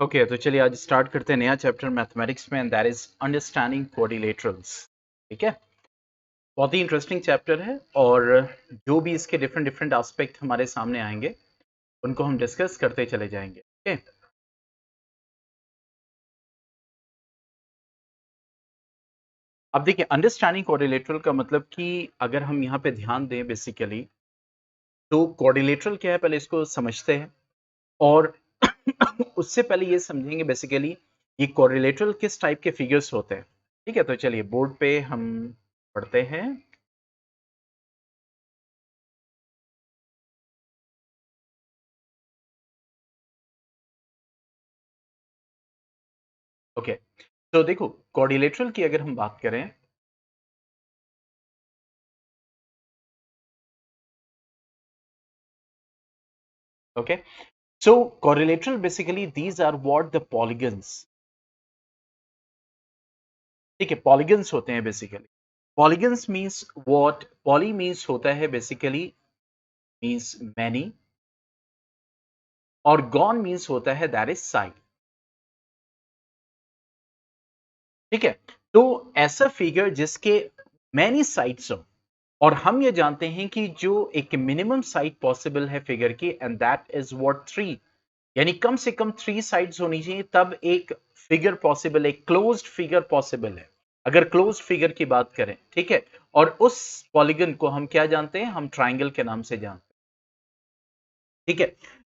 Okay तो चलिए आज स्टार्ट करते हैं नया चैप्टर मैथमेटिक्स में, and that is understanding quadrilaterals. ठीक है, बहुत ही इंटरेस्टिंग चैप्टर है और जो भी इसके डिफरेंट डिफरेंट एस्पेक्ट हमारे सामने आएंगे उनको हम डिस्कस करते चले जाएंगे। ओके, अब देखिए अंडरस्टैंडिंग क्वाड्रिलेटरल का मतलब कि अगर हम यहाँ पे ध्यान दें बेसिकली तो क्वाड्रिलेटरल क्या है पहले इसको समझते हैं, और उससे पहले ये समझेंगे बेसिकली ये क्वाड्रिलेटरल किस टाइप के फिगर्स होते हैं। ठीक है, तो चलिए बोर्ड पे हम पढ़ते हैं। ओके, तो देखो क्वाड्रिलेटरल की अगर हम बात करें, okay, so quadrilateral basically these are what the polygons. ठीक है, पॉलीगन्स होते हैं basically. Polygons means what, poly means होता है बेसिकली मींस मैनी, और गॉन मींस होता है दैट इज साइड। ठीक है, तो ऐसा फिगर जिसके मैनी साइड्स हो, और हम ये जानते हैं कि जो एक मिनिमम साइड पॉसिबल है फिगर की, एंड दैट इज व्हाट 3, यानी कम से कम 3 साइड्स होनी चाहिए तब एक फिगर पॉसिबल, एक क्लोज्ड फिगर पॉसिबल है, अगर क्लोज्ड फिगर की बात करें। ठीक है, और उस पॉलीगन को हम क्या जानते हैं, हम ट्राइंगल के नाम से जानते हैं। ठीक है,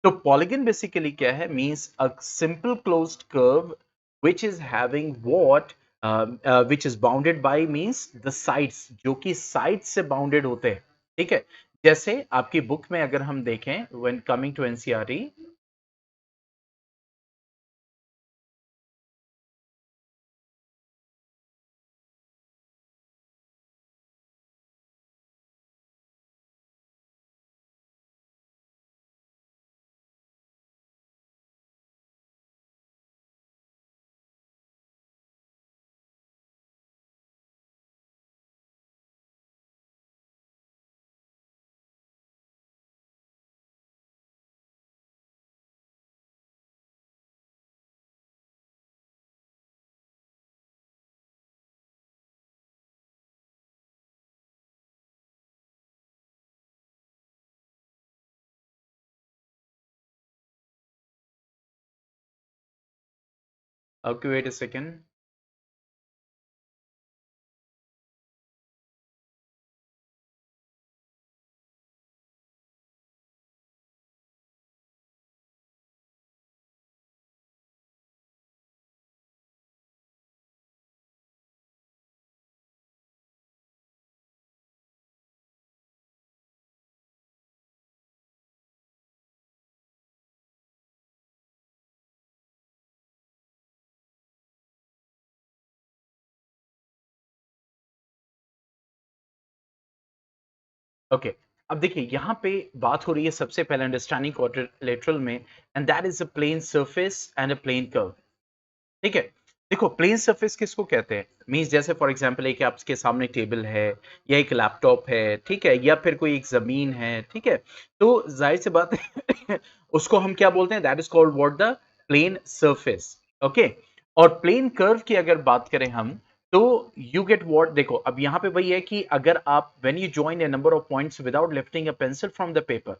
तो पॉलीगन बेसिकली क्या है, means a simple closed curve which is having what which is bounded by means the sides, जो कि साइड से बाउंडेड होते हैं। ठीक है, जैसे आपकी बुक में अगर हम देखें when coming to NCERT, okay, wait a second. Okay, अब देखिए यहाँ पे बात हो रही है सबसे पहले अंडरस्टैंडिंग क्वाड्रिलेटरल में, and that is a plane surface and a plane curve. ठीक है, देखो प्लेन सरफेस किसको कहते हैं, मींस जैसे फॉर एग्जांपल एक आपके सामने टेबल है या एक लैपटॉप है, ठीक है, या फिर कोई एक जमीन है। ठीक है, तो जाहिर सी बात है उसको हम क्या बोलते हैं, that is called what, the plane surface. Okay, और प्लेन कर्व की अगर बात करें हम, तो यू गेट व्हाट, देखो अब यहाँ पे वही है कि अगर आप when you join A number of points without lifting a pencil from the paper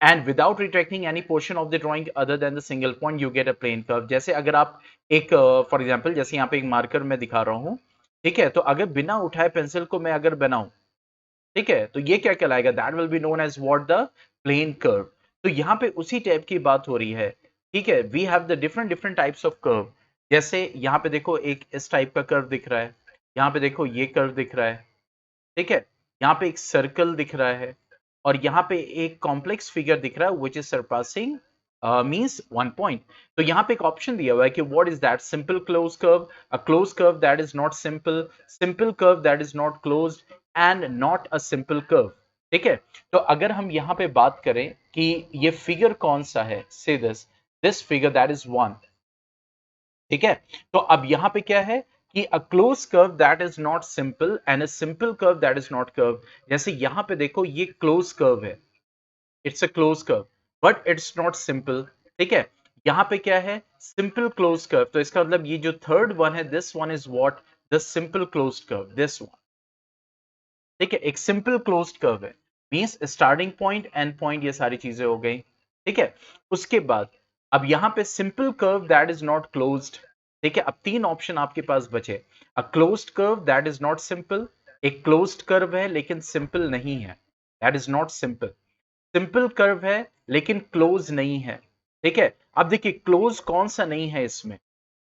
and without retracting any portion of the drawing other than the single point, you get a plane curve। जैसे अगर आप एक for example जैसे यहाँ पे एक marker मैं दिखा रहा हूँ, ठीक है, तो अगर बिना उठाए पेंसिल को मैं अगर बनाऊं, ठीक है, तो ये क्या कहलाएगा, that will be known as what, the plane curve. तो यहाँ पे उसी टाइप की बात हो रही है। ठीक है, we have the different different types of curve. जैसे यहाँ पे देखो एक इस टाइप का कर्व दिख रहा है, यहाँ पे देखो ये कर्व दिख रहा है। ठीक है, यहाँ पे एक सर्कल दिख रहा है, और यहाँ पे एक कॉम्प्लेक्स फिगर दिख रहा है which is surpassing means 1 point. तो यहाँ पे एक ऑप्शन दिया हुआ है कि what is that, simple close curve, a close curve that is not simple, simple curve that is not closed, and not a simple curve. ठीक है, तो अगर हम यहाँ पे बात करें कि ये फिगर कौन सा है, से दिस फिगर दैट इज 1। ठीक है, तो अब यहां पे क्या है कि a close curve that is not simple and a simple curve that is not curve. जैसे यहां पे देखो ये क्लोज कर्व है, it's a close curve but it's not simple. ठीक है, यहाँ पे क्या है, सिंपल क्लोज कर्व, तो इसका मतलब ये जो थर्ड वन है, this one is what, the simple closed curve, this one. ठीक है, एक सिंपल क्लोज्ड कर्व है, means starting point and point, ये सारी चीजें हो गई। ठीक है, उसके बाद अब यहाँ पे simple curve that is not closed. ठीक है, अब तीन ऑप्शन आपके पास बचे, अ closed curve that is not simple, एक क्लोज्ड कर्व है लेकिन सिंपल नहीं है, that is not simple, simple curve है लेकिन क्लोज नहीं है। ठीक है, अब देखिए क्लोज कौन सा नहीं है इसमें,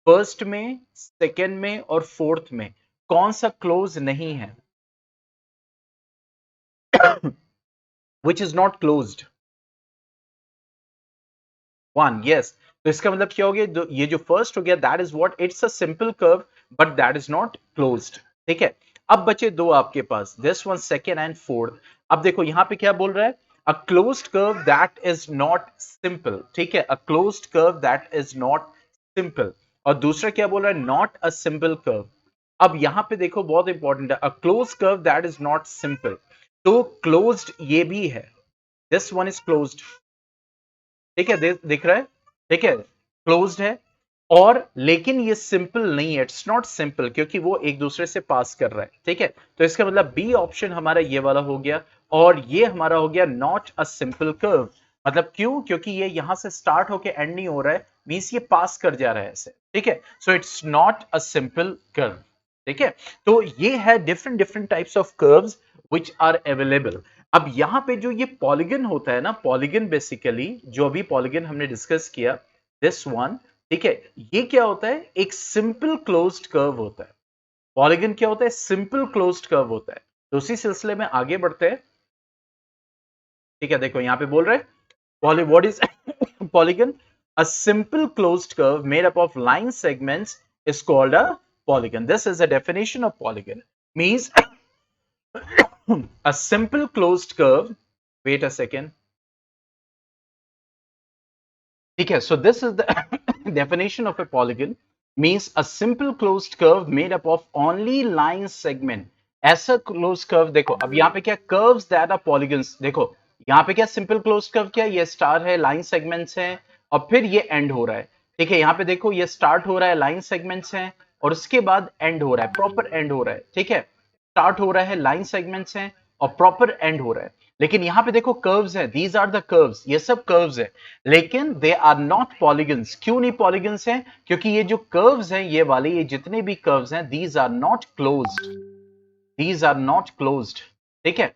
फर्स्ट में, सेकेंड में और फोर्थ में कौन सा क्लोज नहीं है, which is not closed, one, yes। तो इसका मतलब क्या हो गया, ये जो फर्स्ट हो गया that is what, it's a simple curve but that is not closed. ठीक है, अब बचे दो आपके पास, this one second and fourth. अब देखो यहाँ पे क्या बोल रहा है, a closed curve that is not simple. ठीक है, a closed curve that is not simple, और दूसरा क्या बोल रहा है, नॉट अ सिंपल कर्व। अब यहां पे देखो बहुत इंपॉर्टेंट है, a close curve that is not simple, तो क्लोज्ड ये भी है, दिस वन इज क्लोज्ड। ठीक है, दिख रहा है, ठीक है, क्लोज्ड है, और लेकिन ये सिंपल नहीं है, इट्स नॉट सिंपल, क्योंकि वो एक दूसरे से पास कर रहा है। ठीक है, तो इसका मतलब बी ऑप्शन हमारा ये वाला हो गया, और ये हमारा हो गया नॉट अ सिंपल कर्व। मतलब क्यों, क्योंकि ये यहां से स्टार्ट होके एंड नहीं हो रहा है, मींस ये पास कर जा रहा है ऐसे। ठीक है, so it's not a simple curve. ठीक है, तो ये है different different types of curves which are available. अब यहां पे जो ये पॉलीगन होता है ना, पॉलीगन बेसिकली जो अभी पॉलीगन हमने डिस्कस किया, दिस वन, ठीक है, ये क्या होता है, एक सिंपल क्लोज्ड कर्व होता है। पॉलीगन क्या होता है, सिंपल क्लोज्ड कर्व होता है। तो उसी सिलसिले में आगे बढ़ते हैं। ठीक है, देखो यहां पे बोल रहे हैं, what is polygon? A simple closed curve made up of line segments is called a polygon. This is a definition of polygon. Means a simple closed curve. Wait a second. Okay, so this is the definition of a polygon. Means a simple closed curve made up of only line segment. ऐसा closed curve देखो, अब यहाँ पे क्या, curves that are polygons, देखो यहाँ पे क्या simple closed curve, क्या ये स्टार है, लाइन सेगमेंट्स हैं, और फिर ये एंड हो रहा है। ठीक है, यहाँ पे देखो ये स्टार्ट हो रहा है, लाइन सेगमेंट्स हैं, और उसके बाद एंड हो रहा है, प्रॉपर एंड हो रहा है। ठीक है, स्टार्ट हो रहा है, लाइन सेगमेंट्स हैं, और प्रॉपर एंड हो रहा है। लेकिन यहां पे देखो कर्व्स हैं, दीज आर द कर्व्स, ये सब कर्व्स हैं, लेकिन दे आर नॉट पॉलीगन्स। क्यों नहीं पॉलीगन्स हैं, क्योंकि ये जो कर्व्स हैं, ये वाले, ये जितने भी कर्व्स हैं, these are not closed, these are not closed. ठीक है,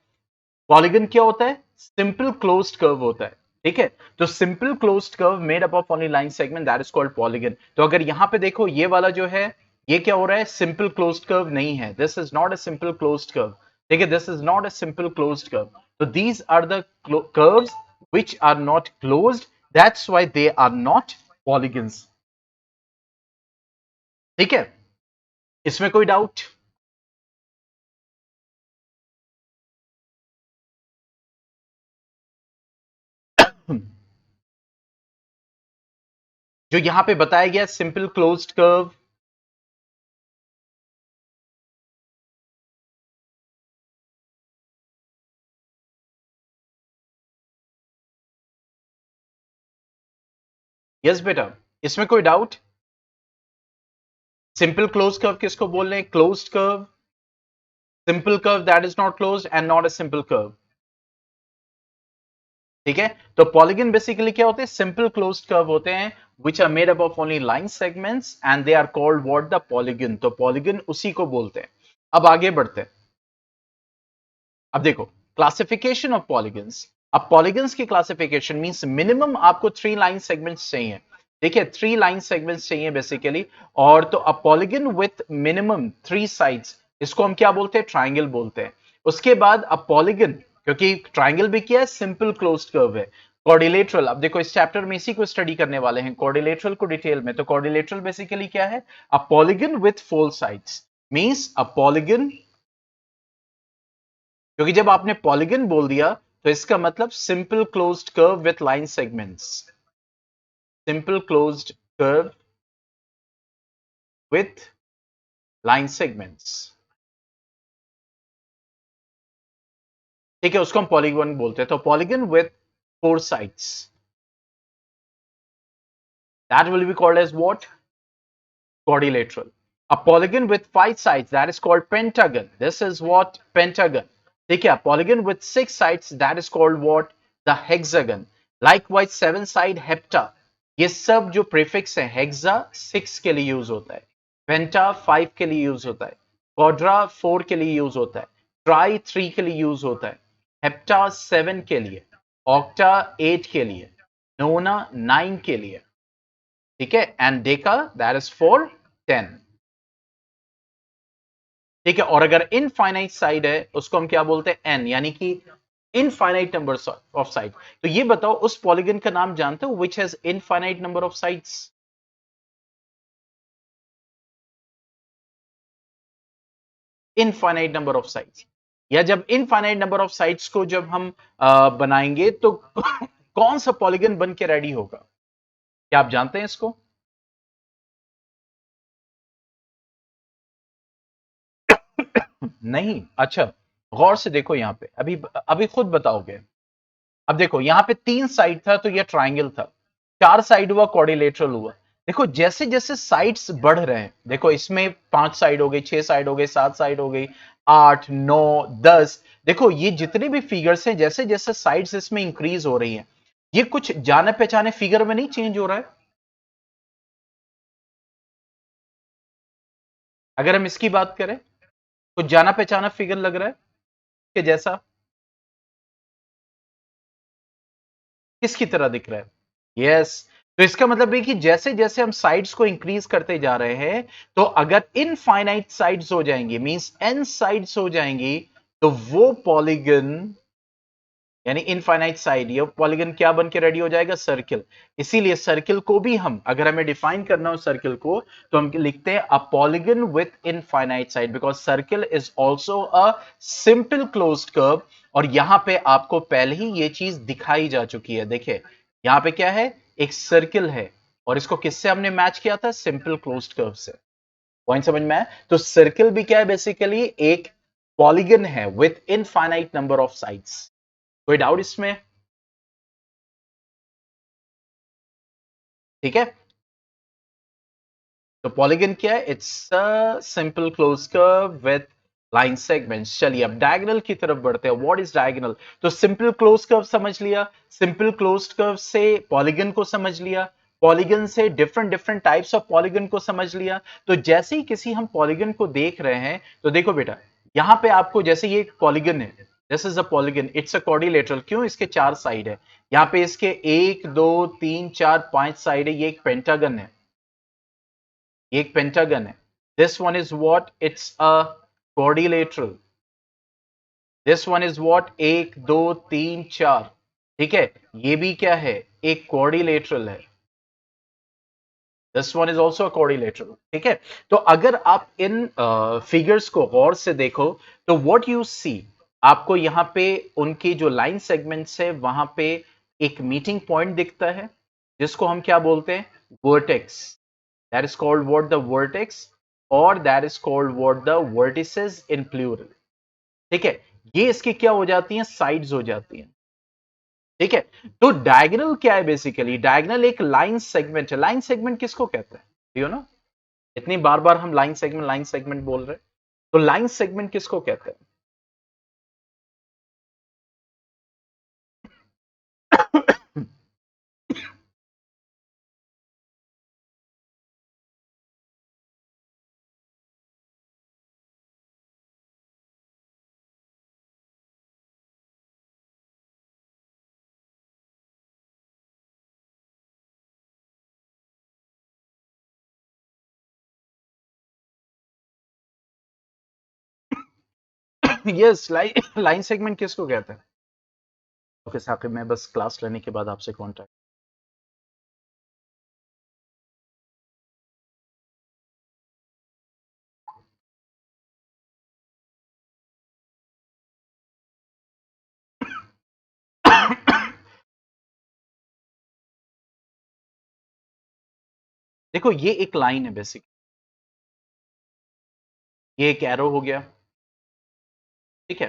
पॉलीगन क्या होता है, सिंपल क्लोज्ड कर्व होता है। ठीक है, तो simple closed curve made up of only line segment, that is called polygon. तो अगर यहां पे देखो ये वाला जो है, ये क्या हो रहा है, सिंपल क्लोज्ड कर्व नहीं है, this is not a simple closed curve. ठीक है, this is not a simple closed curve. तो these are the curves which are not closed, that's why they are not polygons। ठीक है, इसमें कोई doubt? जो यहां पे बताया गया सिंपल क्लोज्ड कर्व, यस बेटा, इसमें कोई डाउट? सिंपल क्लोज कर्व किसको बोल रहे हैं, closed curve, simple curve that is not closed end not a simple curve. ठीक है, तो पॉलीगन बेसिकली क्या होते हैं, सिंपल क्लोज्ड कर्व होते हैं which are made up of only line segments and they are called what, the polygon। तो polygon उसी को बोलते हैं। अब आगे बढ़ते हैं। अब देखो क्लासिफिकेशन ऑफ पॉलीगन्स। अब पॉलीगन्स की क्लासिफिकेशन मींस मिनिमम आपको 3 लाइन सेगमेंट्स चाहिए। ठीक है, 3 लाइन सेगमेंट्स चाहिए बेसिकली। और तो a polygon with minimum 3 sides, इसको हम क्या बोलते हैं, ट्राइंगल बोलते हैं। उसके बाद अ पॉलीगन, क्योंकि ट्राइंगल भी क्या है, सिंपल क्लोज्ड कर्व है। कॉर्डिलेटरल, अब देखो इस चैप्टर में इसी को स्टडी करने वाले हैं, कॉर्डिलेटरल को डिटेल में। तो कॉर्डिलेटरल बेसिकली क्या है, a polygon with 4 sides, means a polygon, क्योंकि जब आपने पॉलीगन बोल दिया तो इसका मतलब simple closed curve with line segments, simple closed curve with line segments. ठीक है, उसको हम पॉलीगन बोलते हैं। तो polygon with 4 sides, That will be called as what? Quadrilateral. A polygon with 5 sides, that is called pentagon. This is what? Pentagon. ठीक है, polygon with 6 sides, that is called what? The hexagon. Likewise 7 side hepta, ये सब जो prefix है, hexa 6 के लिए use होता है, पेंटा 5 के लिए यूज होता है, क्वाड्रा 4 के लिए यूज होता है, ट्राई 3 के लिए यूज होता है, हेप्टा 7 के लिए, ऑक्टा 8 के लिए, नोना 9 के लिए, ठीक है, and Deka that is for 10। ठीक है, और अगर इनफाइनाइट साइड है उसको हम क्या बोलते हैं? एन, यानी कि इनफाइनाइट नंबर ऑफ साइड। तो ये बताओ उस पॉलीगन का नाम जानते हो which has infinite number of sides? Infinite number of sides, या जब इनफाइनाइट नंबर ऑफ साइड्स को जब हम बनाएंगे तो कौन सा पॉलीगन बन के रेडी होगा? क्या आप जानते हैं इसको? नहीं? अच्छा, गौर से देखो यहां पे, अभी अभी खुद बताओगे। अब देखो यहां पे 3 साइड था तो यह ट्राइंगल था, 4 साइड हुआ क्वाड्रिलेटरल हुआ। देखो जैसे जैसे साइड्स बढ़ रहे हैं, देखो इसमें 5 साइड हो गई, 6 साइड हो गई, 7 साइड हो गई, 8, 9, 10। देखो ये जितने भी फिगर्स हैं, जैसे जैसे साइड्स इसमें इंक्रीज हो रही हैं, ये कुछ जाने पहचाने फिगर में नहीं चेंज हो रहा है? अगर हम इसकी बात करें, कुछ जाना पहचाना फिगर लग रहा है कि जैसा किसकी तरह दिख रहा है? यस। तो इसका मतलब है कि जैसे जैसे हम साइड्स को इंक्रीज करते जा रहे हैं, तो अगर इनफाइनाइट साइड्स हो जाएंगी, मींस एन साइड्स हो जाएंगी, तो वो पॉलीगन, यानी इनफाइनाइट साइड, ये पॉलीगन क्या बन के रेडी हो जाएगा? सर्किल। इसीलिए सर्किल को भी हम, अगर हमें डिफाइन करना हो सर्किल को, तो हम लिखते हैं a polygon with infinite side, because circle is also a simple closed curve. और यहां पे आपको पहले ही ये चीज दिखाई जा चुकी है। देखिए यहां पे क्या है? एक सर्किल है, और इसको किससे हमने मैच किया था? सिंपल क्लोज्ड कर्व से। पॉइंट समझ में आया? तो सर्किल भी क्या है? बेसिकली एक पॉलीगन है with infinite number of sides. कोई डाउट इसमें? ठीक है, तो पॉलीगन क्या है? It's a simple close curve with line segments. चलिए अब डायगोनल की तरफ बढ़ते हैं। What is diagonal? तो सिंपल क्लोज कर्व समझ लिया, सिंपल क्लोज कर्व से पॉलीगन को समझ लिया, पॉलीगन से different different types of polygon को समझ लिया। तो जैसे ही किसी हम पॉलीगन को देख रहे हैं, तो देखो बेटा यहां पे आपको, जैसे ये पॉलीगन है, this is a polygon, it's a quadrilateral. क्यों? इसके 4 साइड है, यहाँ पे इसके 1, 2, 3, 4, 5 साइड है, ये एक पेंटागन है, ये एक पेंटागन है। This one is what? It's a quadrilateral. This one is what? 1, 2, 3, 4। ठीक है, ये भी क्या है? एक क्वाड्रिलेटरल है। This one is also quadrilateral. ठीक है, तो अगर आप इन फिगर्स को गौर से देखो, तो व्हाट यू सी, आपको यहां पे उनकी जो लाइन सेगमेंट्स है वहां पे एक मीटिंग पॉइंट दिखता है, जिसको हम क्या बोलते हैं? Vertex. That is called what? The vertex, or that is called what? The vertices in plural। ठीक है, ये इसकी क्या हो जाती हैं? साइड्स हो जाती हैं। ठीक है, तो डायगोनल क्या है? बेसिकली डायगोनल एक लाइन सेगमेंट है। लाइन सेगमेंट किसको कहते हैं? यू नो, इतनी बार बार हम लाइन सेगमेंट बोल रहे हैं, तो लाइन सेगमेंट किसको कहते हैं? यस, लाइन सेगमेंट किसको कहते हैं? ओके साकिब, मैं बस क्लास लेने के बाद आपसे कांटेक्ट। देखो ये एक लाइन है बेसिक, ये एक एरो हो गया। ठीक है,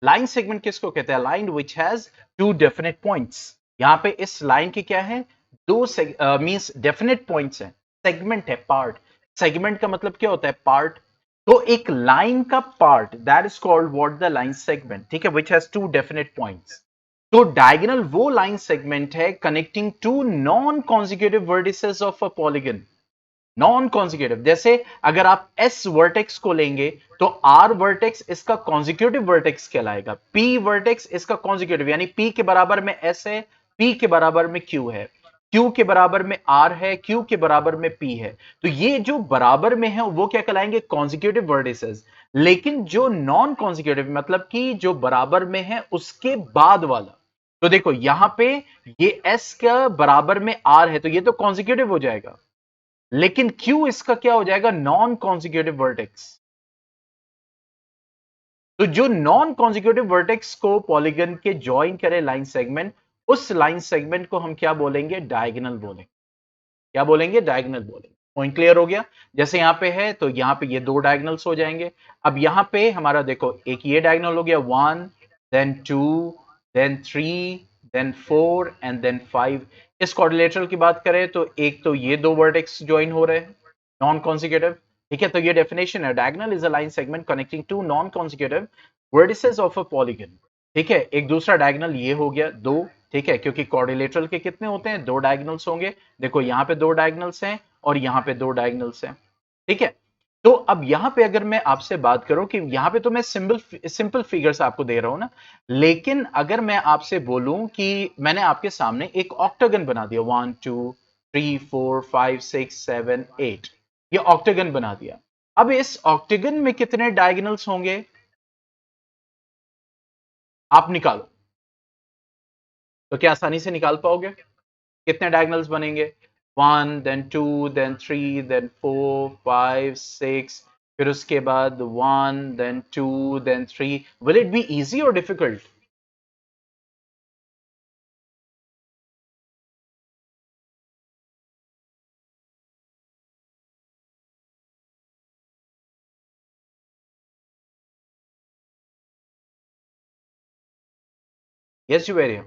लाइन सेगमेंट किसको कहते हैं? Line which has two definite points. यहां पे इस लाइन के क्या है? दो मींस डेफिनेट पॉइंट्स हैं, सेगमेंट है, पार्ट। सेगमेंट का मतलब क्या होता है? पार्ट। तो एक लाइन का part, that is called what? The line segment, ठीक है, which has two definite points. तो डायगोनल वो लाइन सेगमेंट है connecting two non consecutive vertices of a polygon. Non consecutive, जैसे अगर आप एस वर्टेक्स को लेंगे तो आर वर्टेक्स इसका कॉन्जिक्यूटिव वर्टेक्स कहलाएगा, पी वर्टेक्स इसका कॉन्जिक्यूटिव, यानी पी के बराबर में एस है, पी के बराबर में क्यू है, क्यू के बराबर में आर है, क्यू के बराबर में पी है। तो ये जो बराबर में है वो क्या कहलाएंगे? Consecutive vertices. लेकिन जो नॉन कॉन्जिक्यूटिव मतलब कि जो बराबर में है उसके बाद वाला, तो देखो यहां पे ये एस का बराबर में आर है तो ये तो कॉन्जिक्यूटिव हो जाएगा, लेकिन क्यू इसका क्या हो जाएगा? Non consecutive vertex. तो जो नॉन कॉन्जिक्यूटिव वर्टेक्स को पॉलीगन के ज्वाइन करे लाइन सेगमेंट, उस लाइन सेगमेंट को हम क्या बोलेंगे? डायगोनल बोलेंगे। क्या बोलेंगे? डायगोनल बोलेंगे। पॉइंट क्लियर हो गया? जैसे यहां पे है तो यहां पे ये दो डायगोनल्स हो जाएंगे। अब यहां पे हमारा देखो, एक ये डायगोनल हो गया, 1 then 2 then 3 then 4 and then 5। इस क्वाड्रिलेटरल की बात करें तो एक तो ये दो वर्टेक्स ज्वाइन हो रहे हैं, नॉन कॉन्जिक्यूटिव, ठीक है। तो ये डेफिनेशन है, diagonal is a line segment connecting two non consecutive vertices of a polygon, ठीक है। एक दूसरा डायगोनल ये हो गया दो, ठीक है, क्योंकि क्वाड्रिलेटरल के कितने होते हैं? दो डायगोनल्स होंगे। देखो यहां पे दो डायगोनल्स हैं और यहां पे दो डायगोनल्स हैं, ठीक है। तो अब यहां पे अगर मैं आपसे बात करूं कि यहां पे तो मैं सिंपल सिंपल फिगर्स आपको दे रहा हूं ना, लेकिन अगर मैं आपसे बोलूं कि मैंने आपके सामने एक ऑक्टागन बना दिया, 1 2 3 4 5 6 7 8, ये ऑक्टागन बना दिया। अब इस ऑक्टागन में कितने डायगोनल्स होंगे? आप निकालो। तो क्या आसानी से निकाल पाओगे? कितने डायगोनल्स बनेंगे? 1 then 2 then 3 then 4 5 6, फिर उसके बाद 1 then 2 then 3। Will it be easy और difficult? Yes you very.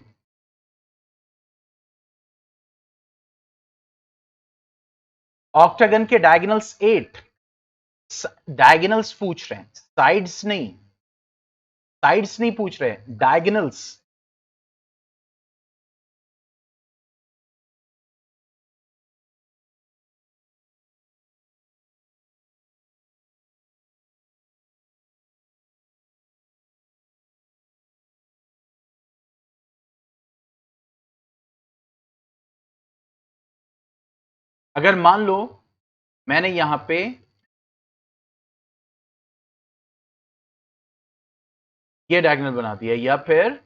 Octagon के डायगोनल्स 8। डायगोनल्स पूछ रहे हैं, साइड्स नहीं। साइड्स नहीं पूछ रहे हैं, डायगोनल्स। अगर मान लो मैंने यहां पे ये डायगोनल बना दिया, या फिर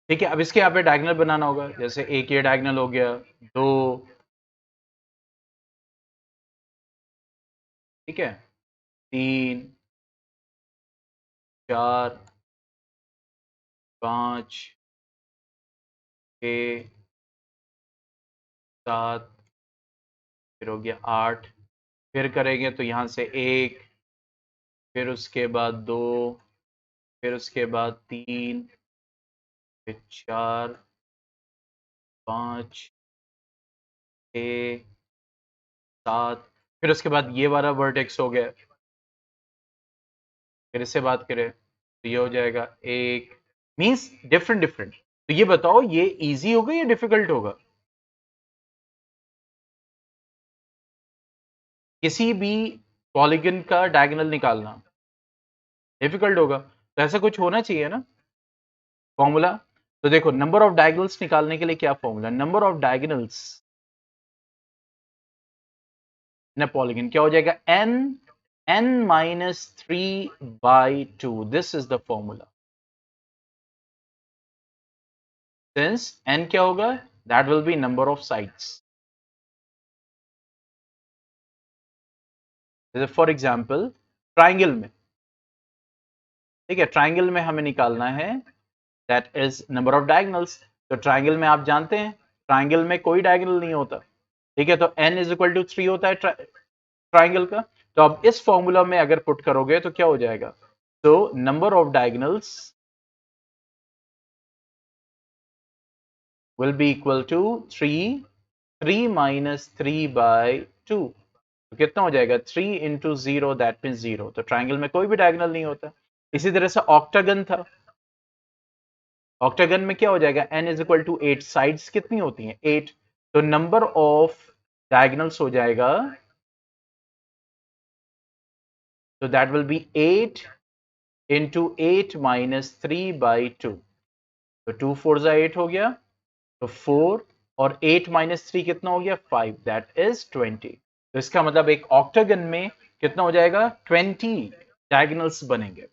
ठीक है। अब इसके यहाँ पे डायगोनल बनाना होगा, जैसे एक ये डायगोनल हो गया, दो, ठीक है, 3 4 5 6 7, फिर हो गया 8। फिर करेंगे तो यहां से एक, फिर उसके बाद दो, फिर उसके बाद तीन, फिर 4 5 6 7, फिर उसके बाद ये वाला वर्टेक्स हो गया। फिर इससे बात करें तो ये हो जाएगा एक, मीन्स डिफरेंट डिफरेंट। तो ये बताओ ये इजी होगा या डिफिकल्ट होगा? किसी भी पॉलीगन का डायगोनल निकालना डिफिकल्ट होगा, तो ऐसा कुछ होना चाहिए ना फॉर्मूला। तो देखो, नंबर ऑफ डायगोनल्स निकालने के लिए क्या formula? Number of diagonals in polygon क्या हो जाएगा? n-3/2, this is the formula. Since n क्या होगा, that will B number of sides. जैसे फॉर एग्जाम्पल ट्राइंगल में, ठीक है, ट्राइंगल में हमें निकालना है that is number of diagonals. तो ट्राइंगल में आप जानते हैं ट्राइंगल में कोई डायगोनल नहीं होता, ठीक है, तो n इज इक्वल टू 3 होता है ट्राइंगल का। तो अब इस फॉर्मूला में अगर पुट करोगे तो क्या हो जाएगा, तो number of diagonals will be equal to 3, 3 minus 3 by 2, तो कितना हो जाएगा 3 into 0 that means 0। तो ट्राइंगल में कोई भी डायगोनल नहीं होता। इसी तरह से ऑक्टागन था, ऑक्टागन में क्या हो जाएगा n is equal to 8, sides कितनी होती हैं 8, तो नंबर ऑफ डायगोनल्स हो जाएगा, तो that will B 8 into 8 minus 3 by 2, तो 2 4 जा 8 हो गया, तो 4 और 8 माइनस 3 कितना हो गया 5, दैट इज 20। तो इसका मतलब एक ऑक्टागन में कितना हो जाएगा 20 डायगोनल्स बनेंगे।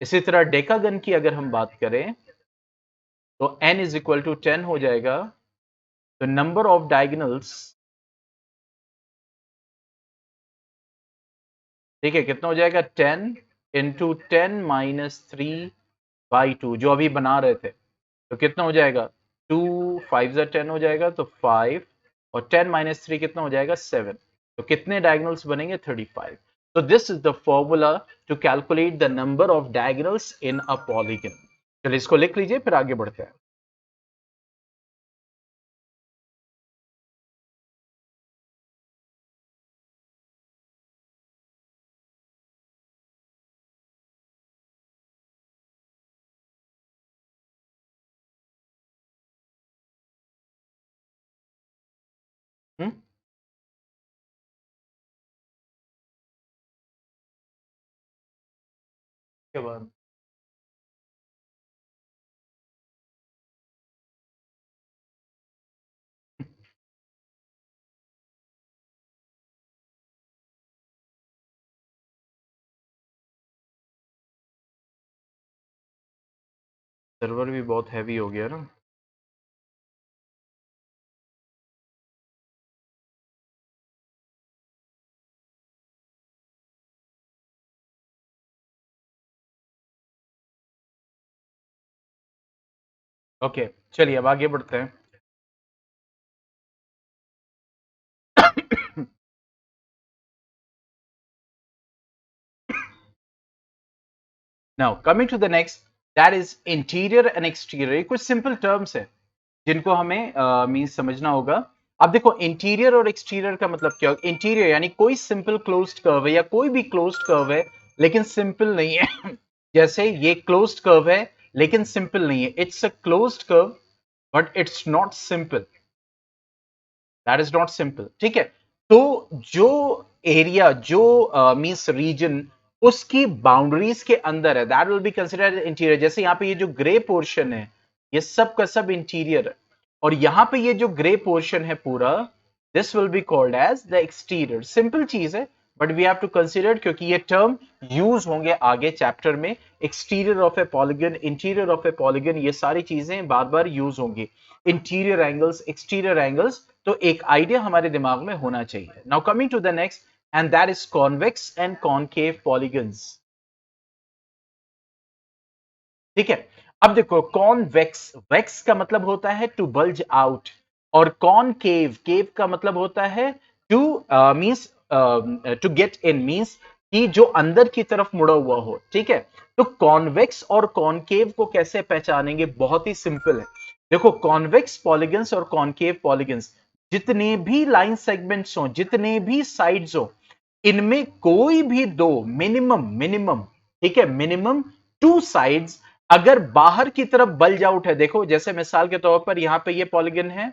इसी तरह डेकागन की अगर हम बात करें तो n इज इक्वल टू 10 हो जाएगा, तो नंबर ऑफ डायगोनल्स, ठीक है, कितना हो जाएगा 10 इंटू 10 माइनस 3 बाई 2 जो अभी बना रहे थे, तो कितना हो जाएगा 2 5 10 हो जाएगा, तो 5 और 10 माइनस 3 कितना हो जाएगा 7, तो कितने डायगोनल्स बनेंगे 35। तो this is the formula to calculate the number of diagonals in a polygon. चलिए इसको लिख लीजिए फिर आगे बढ़ते हैं। हम्म, के बाद सर्वर भी बहुत हैवी हो गया ना। ओके, चलिए अब आगे बढ़ते हैं। Now coming to the next, that is interior and exterior. ये कुछ सिंपल टर्म्स है जिनको हमें मींस समझना होगा। अब देखो इंटीरियर और एक्सटीरियर का मतलब क्या होगा। इंटीरियर यानी कोई सिंपल क्लोज्ड कर्व है या कोई भी क्लोज्ड कर्व है लेकिन सिंपल नहीं है। जैसे ये क्लोज्ड कर्व है लेकिन सिंपल नहीं है, it's a closed curve but it's not simple, that is not simple, ठीक है। तो जो एरिया जो मींस रीजन उसकी बाउंड्रीज के अंदर है that will be considered interior. जैसे यहाँ पे ये जो ग्रे पोर्शन है ये सब का सब इंटीरियर है, और यहाँ पे ये जो ग्रे पोर्शन है पूरा, this will be called as the exterior. Simple चीज है but we have to consider क्योंकि ये टर्म यूज होंगे आगे चैप्टर में। Exterior of a polygon, interior of a polygon, ये सारी चीजें बार बार यूज होंगी। इंटीरियर एंगल्स, एक्सटीरियर एंगल्स, तो एक आइडिया हमारे दिमाग में होना चाहिए। Now coming to the next and that is convex and concave polygons, ठीक है। अब देखो कॉन्वेक्स, वेक्स का मतलब होता है टू बल्ज आउट, और कॉनकेव, केव का मतलब होता है to means to get in, means कि जो अंदर की तरफ मुड़ा हुआ हो, ठीक है। तो कॉन्वेक्स और कॉनकेव को कैसे पहचानेंगे, बहुत ही सिंपल है। देखो कॉन्वेक्स पॉलीगन्स और कॉनकेव पॉलीगन्स, जितने भी लाइन सेगमेंट्स हो, जितने भी साइड्स हो, इनमें कोई भी दो, मिनिमम मिनिमम, ठीक है, मिनिमम टू साइड्स अगर बाहर की तरफ बल्ज आउट है, देखो जैसे मिसाल के तौर पर यहां पे ये पॉलीगन है,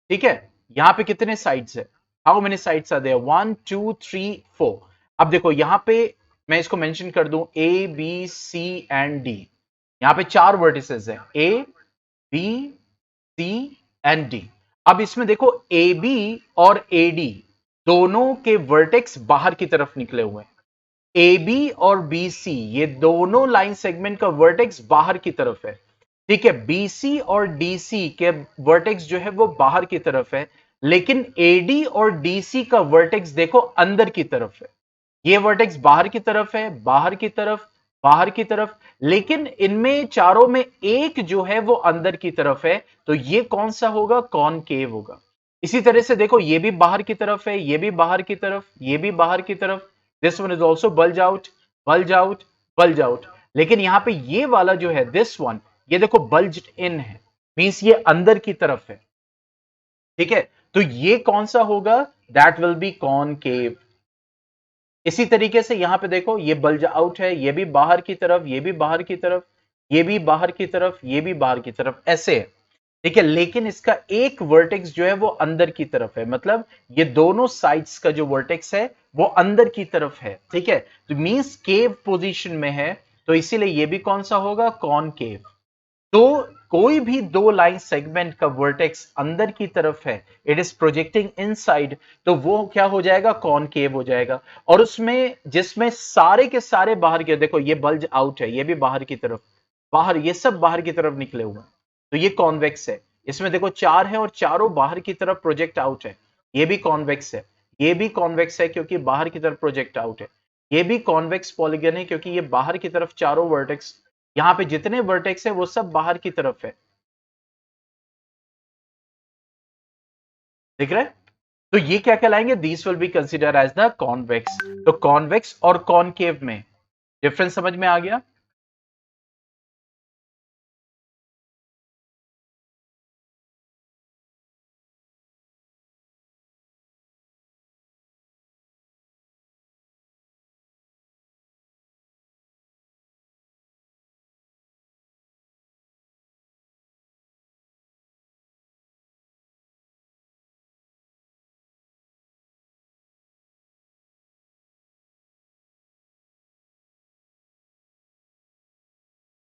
ठीक है, यहां पे कितने साइड्स है, how many sides are there, 1 2 3 4। अब देखो यहां पे मैं इसको मेंशन कर दूं A B C and D, यहां पे चार वर्टिसेस है A B C and D. अब इसमें देखो ए बी और ए डी दोनों के वर्टेक्स बाहर की तरफ निकले हुए हैं, ए बी और बी सी ये दोनों लाइन सेगमेंट का वर्टेक्स बाहर की तरफ है, ठीक है, बीसी और डीसी के वर्टेक्स जो है वो बाहर की तरफ है, लेकिन एडी और डीसी का वर्टेक्स देखो अंदर की तरफ है। ये वर्टेक्स बाहर की तरफ है, बाहर की तरफ, बाहर की तरफ, लेकिन इनमें चारों में एक जो है वो अंदर की तरफ है, तो ये कौन सा होगा? कॉनकेव होगा। इसी तरह से देखो, ये भी बाहर की तरफ है, ये भी बाहर की तरफ, ये भी बाहर की तरफ, this one is also bulge out, bulge out, bulge out. लेकिन यहां पे ये वाला जो है दिस वन, ये देखो बल्ज्ड इन है, मींस ये अंदर की तरफ है। ठीक है, तो ये कौन सा होगा? That will B concave. इसी तरीके से यहां पे देखो, ये बल्ज आउट है, ये भी बाहर की तरफ, ये भी बाहर की तरफ, ये भी बाहर की तरफ, ये भी बाहर की तरफ, ऐसे है। ठीक है, लेकिन इसका एक वर्टेक्स जो है वो अंदर की तरफ है, मतलब ये दोनों साइड्स का जो वर्टेक्स है वो अंदर की तरफ है। ठीक है, तो मींस केव पोजीशन में है, तो इसीलिए ये भी कौन सा होगा? कॉनकेव। तो कोई भी दो लाइन सेगमेंट का वर्टेक्स अंदर की तरफ है, इट इज प्रोजेक्टिंग इनसाइड, तो वो क्या हो जाएगा? कॉनकेव हो जाएगा। और उसमें जिसमें सारे के सारे बाहर के, देखो ये बल्ज आउट है, ये भी बाहर की तरफ, बाहर, ये सब बाहर की तरफ निकले हुए हैं, तो ये कॉन्वेक्स है। इसमें देखो चार है और चारों बाहर की तरफ प्रोजेक्ट आउट है, ये भी कॉन्वेक्स है, ये भी कॉन्वेक्स है क्योंकि बाहर की तरफ प्रोजेक्ट आउट है, ये भी कॉन्वेक्स पॉलीगन है क्योंकि ये बाहर की तरफ चारों वर्टेक्स, यहां पे जितने वर्टेक्स है वो सब बाहर की तरफ है। दिख रहा है? तो ये क्या कहलाएंगे? These will be consider as the convex. तो कॉन्वेक्स और कॉनकेव में डिफरेंस समझ में आ गया?